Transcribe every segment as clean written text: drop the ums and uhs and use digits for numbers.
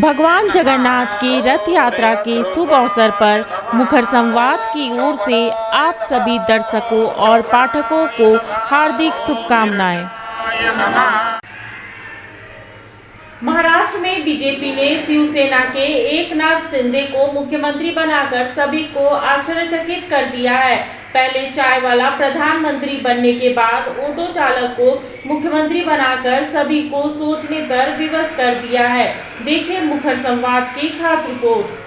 भगवान जगन्नाथ की रथ यात्रा के शुभ अवसर पर मुखर संवाद की ओर से आप सभी दर्शकों और पाठकों को हार्दिक शुभकामनाएं। महाराष्ट्र में बीजेपी ने शिवसेना के एकनाथ शिंदे को मुख्यमंत्री बनाकर सभी को आश्चर्यचकित कर दिया है। पहले चाय वाला प्रधानमंत्री बनने के बाद ऑटो चालक को मुख्यमंत्री बनाकर सभी को सोचने पर विवश कर दिया है। देखिए मुखर संवाद की खास रिपोर्ट।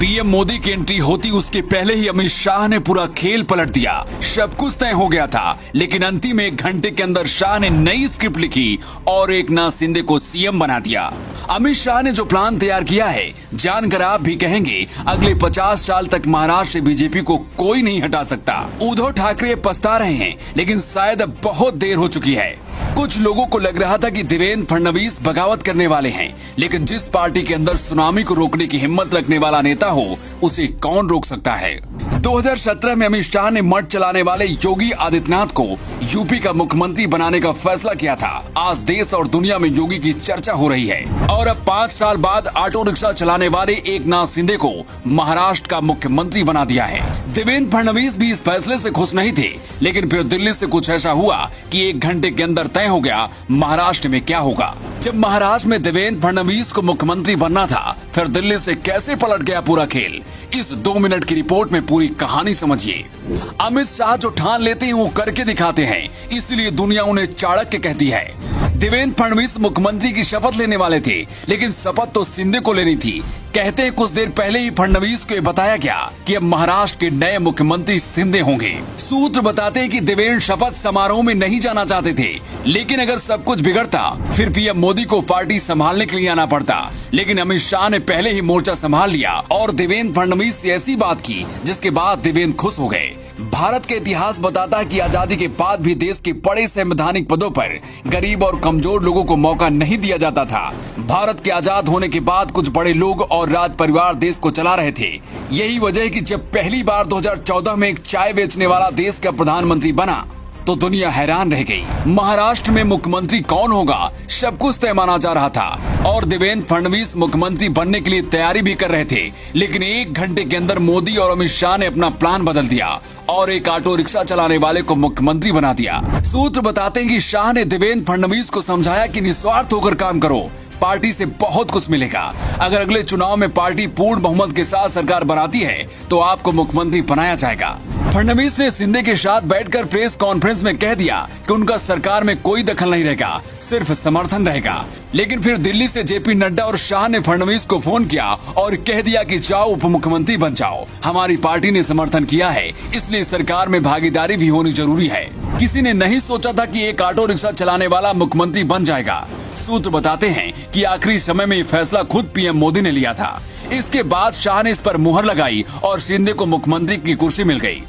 पीएम मोदी की एंट्री होती उसके पहले ही अमित शाह ने पूरा खेल पलट दिया। सब कुछ तय हो गया था, लेकिन अंतिम 1 घंटे के अंदर शाह ने नई स्क्रिप्ट लिखी और एकनाथ शिंदे को सीएम बना दिया। अमित शाह ने जो प्लान तैयार किया है, जानकर आप भी कहेंगे अगले 50 साल तक महाराष्ट्र से बीजेपी को कोई नहीं हटा सकता। उद्धव ठाकरे पछता रहे हैं, लेकिन शायद अब बहुत देर हो चुकी है। कुछ लोगों को लग रहा था कि देवेंद्र फडणवीस बगावत करने वाले हैं, लेकिन जिस पार्टी के अंदर सुनामी को रोकने की हिम्मत रखने वाला नेता हो, उसे कौन रोक सकता है। 2017 में अमित शाह ने मठ चलाने वाले योगी आदित्यनाथ को यूपी का मुख्यमंत्री बनाने का फैसला किया था। आज देश और दुनिया में योगी की चर्चा हो रही है और अब 5 साल बाद ऑटो रिक्शा चलाने वाले एकनाथ शिंदे को महाराष्ट्र का मुख्यमंत्री बना दिया है। देवेंद्र फडणवीस भी इस फैसले से खुश नहीं थे, लेकिन फिर दिल्ली से कुछ ऐसा हुआ कि 1 घंटे के अंदर तय हो गया महाराष्ट्र में क्या होगा। जब महाराष्ट्र में देवेंद्र फडणवीस को मुख्यमंत्री बनना था, फिर दिल्ली से कैसे पलट गया पूरा खेल। इस 2 मिनट की रिपोर्ट में पूरी कहानी समझिए। अमित शाह जो ठान लेते हैं वो करके दिखाते हैं, इसलिए दुनिया उन्हें चाणक्य कहती है। देवेंद्र फडणवीस मुख्यमंत्री की शपथ लेने वाले थे, लेकिन शपथ तो शिंदे को लेनी थी। कहते हैं कुछ देर पहले ही फडणवीस को बताया गया कि अब महाराष्ट्र के नए मुख्यमंत्री शिंदे होंगे। सूत्र बताते हैं कि देवेंद्र शपथ समारोह में नहीं जाना चाहते थे, लेकिन अगर सब कुछ बिगड़ता फिर पीएम मोदी को पार्टी संभालने के लिए आना पड़ता। लेकिन अमित शाह ने पहले ही मोर्चा संभाल लिया और देवेंद्र फडणवीस से ऐसी बात की जिसके बाद देवेंद्र खुश हो गए। भारत के इतिहास बताता है कि आजादी के बाद भी देश के बड़े संवैधानिक पदों पर गरीब और कमजोर लोगों को मौका नहीं दिया जाता था। भारत के आजाद होने के बाद कुछ बड़े लोग और राज परिवार देश को चला रहे थे। यही वजह है कि जब पहली बार 2014 में एक चाय बेचने वाला देश का प्रधानमंत्री बना तो दुनिया हैरान रह गई। महाराष्ट्र में मुख्यमंत्री कौन होगा, सब कुछ तय माना जा रहा था और देवेंद्र फडणवीस मुख्यमंत्री बनने के लिए तैयारी भी कर रहे थे। लेकिन 1 घंटे के अंदर मोदी और अमित शाह ने अपना प्लान बदल दिया और एक ऑटो रिक्शा चलाने वाले को मुख्यमंत्री बना दिया। सूत्र बताते हैं कि शाह ने देवेंद्र फडणवीस को समझाया कि निस्वार्थ होकर काम करो, पार्टी से बहुत कुछ मिलेगा। अगर अगले चुनाव में पार्टी पूर्ण बहुमत के साथ सरकार बनाती है तो आपको मुख्यमंत्री बनाया जाएगा। फडणवीस ने शिंदे के साथ बैठकर प्रेस कॉन्फ्रेंस में कह दिया कि उनका सरकार में कोई दखल नहीं रहेगा, सिर्फ समर्थन रहेगा। लेकिन फिर दिल्ली से जेपी नड्डा और शाह ने फडणवीस को फोन किया और कह दिया कि जाओ उप मुख्यमंत्री बन जाओ। हमारी पार्टी ने समर्थन किया है, इसलिए सरकार में भागीदारी भी होनी जरूरी है। किसी ने नहीं सोचा था कि एक ऑटो रिक्शा चलाने वाला मुख्यमंत्री बन जाएगा। सूत्र बताते हैं कि आखिरी समय में ये फैसला खुद पीएम मोदी ने लिया था। इसके बाद शाह ने इस पर मुहर लगाई और शिंदे को मुख्यमंत्री की कुर्सी मिल गई।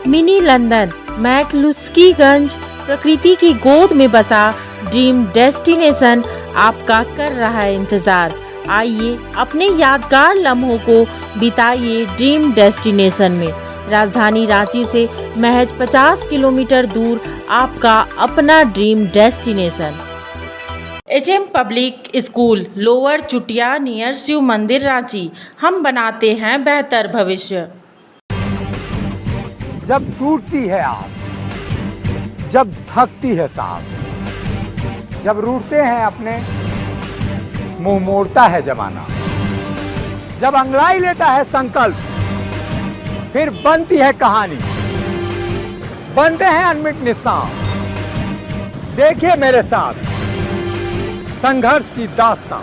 मिनी लंदन मैक्लुस्कीगंज प्रकृति की गोद में बसा ड्रीम डेस्टिनेशन आपका कर रहा है इंतजार। आइए अपने यादगार लम्हों को बिताइए ड्रीम डेस्टिनेशन में। राजधानी रांची से महज 50 किलोमीटर दूर आपका अपना dream destination. HM public school lower Chutia near Shiv Mandir Ranchi. हम बनाते हैं बेहतर भविष्य। जब टूटती है आस, जब थकती है सांस, जब रूठते हैं अपने, मुंह मोड़ता है जमाना, जब अंगड़ाई लेता है संकल्प, फिर बनती है कहानी, बनते हैं अनमिट निशान। देखिए मेरे साथ संघर्ष की दास्तां।